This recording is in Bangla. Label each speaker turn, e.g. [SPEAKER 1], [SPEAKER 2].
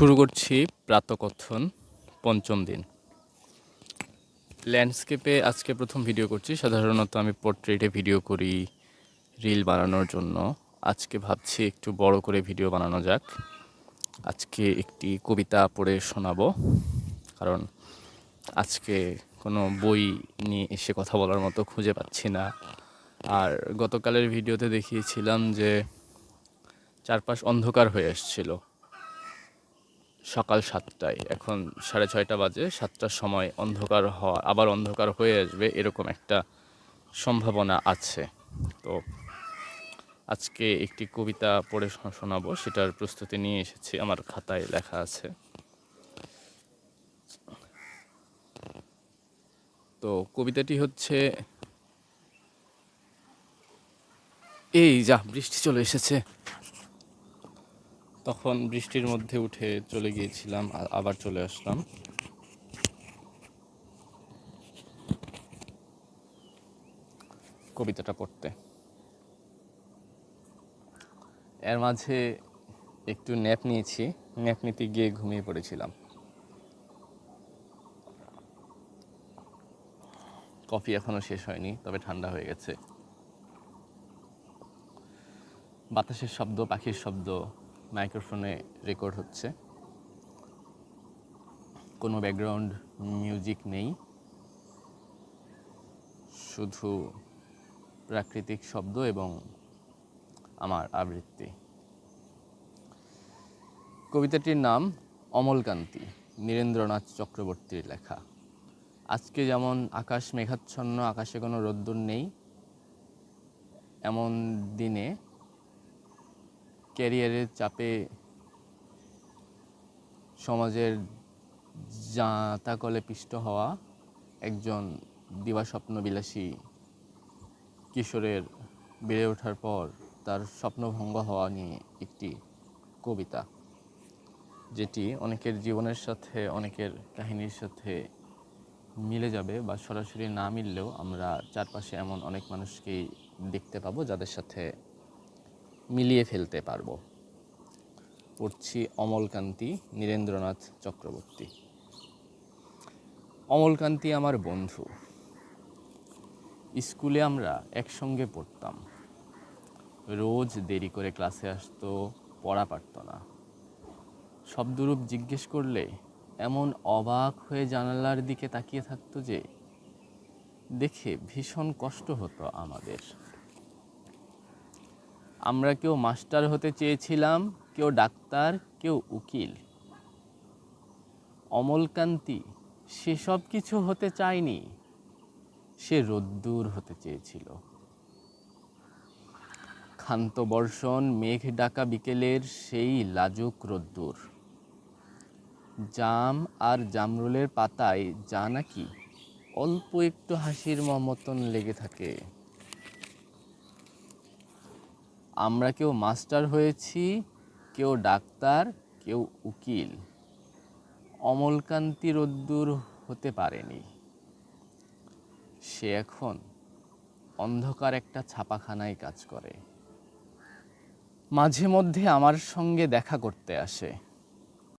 [SPEAKER 1] শুরু করছি প্রাতঃকথন পঞ্চম দিন। ল্যান্ডস্কেপে আজকে প্রথম ভিডিও করছি। সাধারণত আমি পোর্ট্রেটে ভিডিও করি রিল বানানোর জন্য। আজকে ভাবছি একটু বড় করে ভিডিও বানানো যাক। আজকে একটি কবিতা পড়ে শোনাবো, কারণ আজকে কোনো বই নিয়ে এসে কথা বলার মতো খুঁজে পাচ্ছি না। আর গতকালের ভিডিওতে দেখিয়েছিলাম যে চারপাশ অন্ধকার হয়ে আসছিল সকাল 7টায়, এখন 6:30 বাজে। 7টার সময় অন্ধকার হওয়া, আবার অন্ধকার হয়ে আসবে, এরকম একটা সম্ভাবনা আছে। তো আজকে একটি কবিতা পড়ে শোনাবো, সেটার প্রস্তুতি নিয়ে এসেছি, আমার খাতায় লেখা আছে। তো কবিতাটি হচ্ছে, এই যা বৃষ্টি চলে এসেছে। তখন বৃষ্টির মধ্যে উঠে চলে গিয়েছিলাম, আবার চলে আসলাম। কবিতাটা পড়তে এর মাঝে একটু ন্যাপ নিয়েছি। ন্যাপ নিতে গিয়ে ঘুমিয়ে পড়েছিলাম। কফি এখনো শেষ হয়নি, তবে ঠান্ডা হয়ে গেছে। বাতাসের শব্দ, পাখির শব্দ মাইক্রোফোনে রেকর্ড হচ্ছে। কোনো ব্যাকগ্রাউন্ড মিউজিক নেই, শুধু প্রাকৃতিক শব্দ এবং আমার আবৃত্তি। কবিতাটির নাম অমলকান্তি, নীরেন্দ্রনাথ চক্রবর্তীর লেখা। আজকে যেমন আকাশ মেঘাচ্ছন্ন, আকাশে কোনো রোদ্দুর নেই, এমন দিনে ক্যারিয়ারের চাপে সমাজের জাঁতাকলে পিষ্ট হওয়া একজন দিবাস্বপ্নবিলাসী কিশোরের বেড়ে ওঠার পর তার স্বপ্নভঙ্গ হওয়া নিয়ে একটি কবিতা, যেটি অনেকের জীবনের সাথে, অনেকের কাহিনীর সাথে মিলে যাবে, বা সরাসরি না মিললেও আমরা চারপাশে এমন অনেক মানুষকেই দেখতে পাবো যাদের সাথে মিলিয়ে ফেলতে পারবো। পড়ছি অমলকান্তি, নীরেন্দ্রনাথ চক্রবর্তী। অমলকান্তি আমার বন্ধু। স্কুলে আমরা একসঙ্গে পড়তাম। রোজ দেরি করে ক্লাসে আসতো, পড়া পারত না। শব্দরূপ জিজ্ঞেস করলে এমন অবাক হয়ে জানালার দিকে তাকিয়ে থাকতো যে দেখে ভীষণ কষ্ট হতো আমাদের। আমরা কেউ মাস্টার হতে চেয়েছিলাম, কেউ ডাক্তার, কেউ উকিল। অমলকান্তি সেসব কিছু হতে চায়নি, সে রোদ্দুর হতে চেয়েছিল। ক্ষান্ত বর্ষণ, মেঘ ডাকা বিকেলের সেই লাজুক রোদ্দুর। জাম আর জামরুলের পাতায় যা নাকি অল্প একটু হাসির মতন লেগে থাকে। আমরা কেউ মাস্টার হয়েছি, কেউ ডাক্তার, কেউ উকিল। অমলকান্তি রোদ্দুর হতে পারেনি। সে এখন অন্ধকার একটা ছাপাখানায় কাজ করে। মাঝে মধ্যে আমার সঙ্গে দেখা করতে আসে।